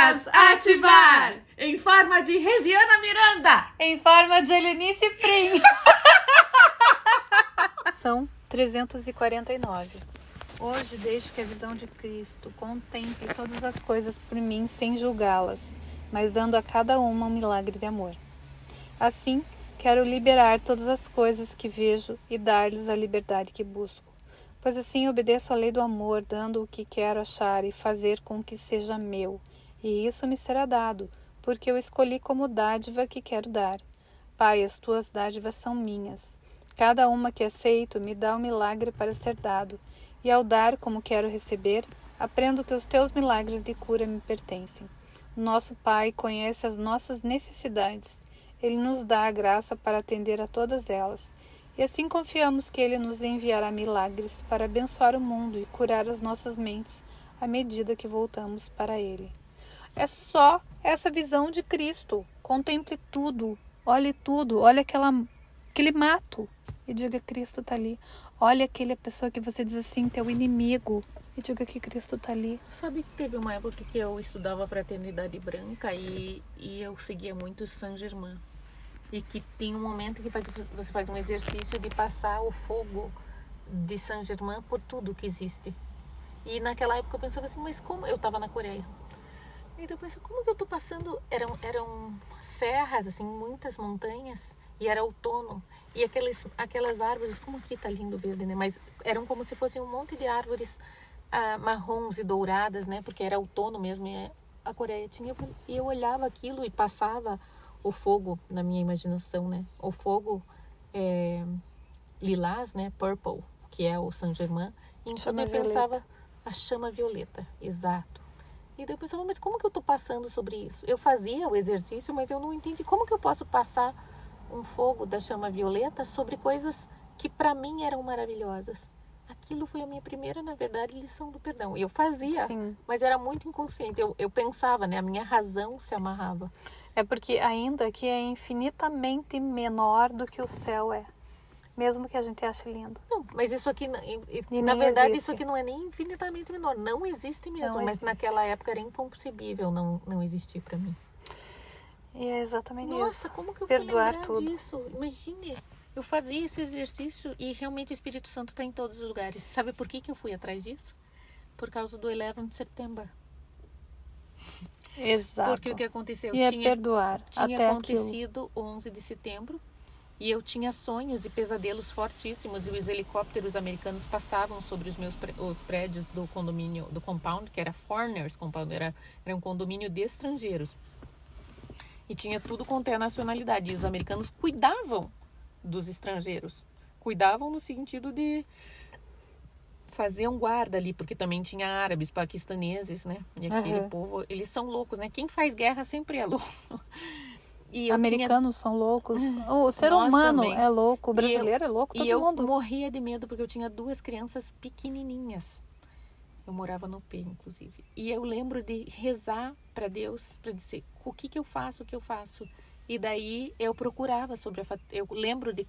Energias ativar! Em forma de Regiana Miranda! Em forma de Helenice Prim! São 349. Hoje deixo que a visão de Cristo contemple todas as coisas por mim sem julgá-las, mas dando a cada uma um milagre de amor. Assim, quero liberar todas as coisas que vejo e dar-lhes a liberdade que busco, pois assim obedeço à lei do amor, dando o que quero achar e fazer com que seja meu, e isso me será dado, porque eu escolhi como dádiva que quero dar. Pai, as tuas dádivas são minhas. Cada uma que aceito me dá um milagre para ser dado, e ao dar como quero receber, aprendo que os teus milagres de cura me pertencem. O nosso Pai conhece as nossas necessidades. Ele nos dá a graça para atender a todas elas. E assim confiamos que Ele nos enviará milagres para abençoar o mundo e curar as nossas mentes à medida que voltamos para Ele. É só essa visão de Cristo. Contemple tudo, olhe aquele mato e diga que Cristo está ali. Olha aquela pessoa que você diz assim, teu inimigo, e diga que Cristo está ali. Sabe que teve uma época que eu estudava Fraternidade Branca e eu seguia muito Saint-Germain. E que tem um momento que você faz um exercício de passar o fogo de Saint-Germain por tudo que existe. E naquela época eu pensava assim, mas como? Eu estava na Coreia. Então eu pensei, como que eu estou passando? Eram serras, assim, muitas montanhas, e era outono. E aquelas árvores, como aqui tá lindo verde, né? Mas eram como se fossem um monte de árvores marrons e douradas, né? Porque era outono mesmo, e a Coreia tinha. E eu olhava aquilo e passava o fogo na minha imaginação, né? O fogo lilás, né? Purple, que é o Saint-Germain. Então eu pensava, a chama violeta, exato. E daí eu pensava, mas como que eu tô passando sobre isso? Eu fazia o exercício, mas eu não entendi como que eu posso passar um fogo da chama violeta sobre coisas que para mim eram maravilhosas. Aquilo foi a minha primeira, na verdade, lição do perdão. Eu fazia, Sim. mas era muito inconsciente. Eu pensava, né? A minha razão se amarrava. É porque ainda que é infinitamente menor do que o céu é. Mesmo que a gente ache lindo. Não, mas isso aqui, E na nem verdade, existe. isso aqui não é nem infinitamente menor. Não existe mesmo, Não mas existe. naquela época era inconcebível não existir para mim. E é exatamente isso. Nossa, como que eu Perdoar fui lembrar tudo. disso? Imagine, eu fazia esse exercício e realmente o Espírito Santo está em todos os lugares. Sabe por que eu fui atrás disso? Por causa do 11 de setembro. Exato. Porque o que aconteceu? E é perdoar Tinha até acontecido o 11 de setembro e eu tinha sonhos e pesadelos fortíssimos e os helicópteros americanos passavam sobre os prédios do condomínio, do compound, que era Foreigners Compound, era um condomínio de estrangeiros. E tinha tudo quanto é a nacionalidade. E os americanos cuidavam dos estrangeiros. Cuidavam no sentido de fazer um guarda ali, porque também tinha árabes, paquistaneses, né? E aquele povo, eles são loucos, né? Quem faz guerra sempre é louco. E Americanos são loucos. O ser Nós humano também. é louco. O brasileiro é louco. Todo mundo. Eu morria de medo porque eu tinha 2 crianças pequenininhas. Eu morava no P, inclusive. E eu lembro de rezar para Deus, para dizer, o que eu faço, o que eu faço. E daí eu procurava eu lembro de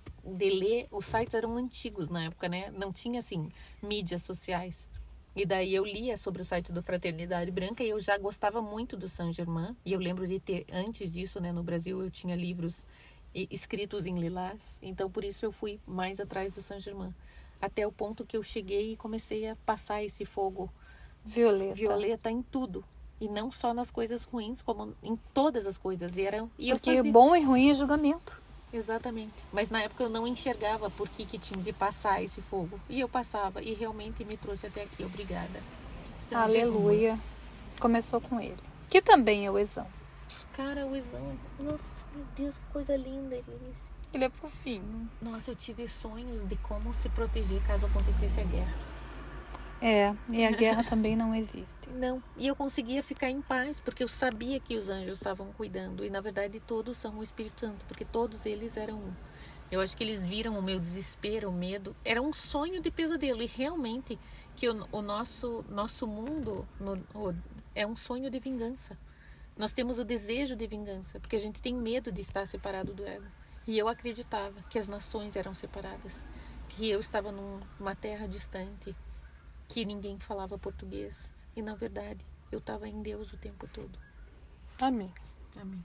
ler, os sites eram antigos na época, né? Não tinha, assim, mídias sociais. E daí eu lia sobre o site do Fraternidade Branca e eu já gostava muito do Saint-Germain. E eu lembro de ter, antes disso, né, no Brasil, eu tinha livros escritos em lilás. Então, por isso eu fui mais atrás do Saint-Germain. Até o ponto que eu cheguei e comecei a passar esse fogo violeta em tudo. E não só nas coisas ruins, como em todas as coisas. Porque bom e ruim é julgamento. Exatamente. Mas na época eu não enxergava por que tinha de passar esse fogo. E eu passava. E realmente me trouxe até aqui. Obrigada. Aleluia. Começou com ele. Que também é o Ezão. Cara, o Ezão... Nossa, meu Deus, que coisa linda, Helenice. Ele é fofinho. Nossa, eu tive sonhos de como se proteger caso acontecesse a guerra. E a guerra também não existe. Não, e eu conseguia ficar em paz, porque eu sabia que os anjos estavam cuidando. E na verdade todos são o Espírito Santo, porque todos eles eram um. Eu acho que eles viram o meu desespero, o medo. Era um sonho de pesadelo. E realmente que o nosso mundo é um sonho de vingança. Nós temos o desejo de vingança, porque a gente tem medo de estar separado do ego. E eu acreditava que as nações eram separadas, que eu estava numa terra distante, que ninguém falava português. E na verdade, eu estava em Deus o tempo todo. Amém. Amém.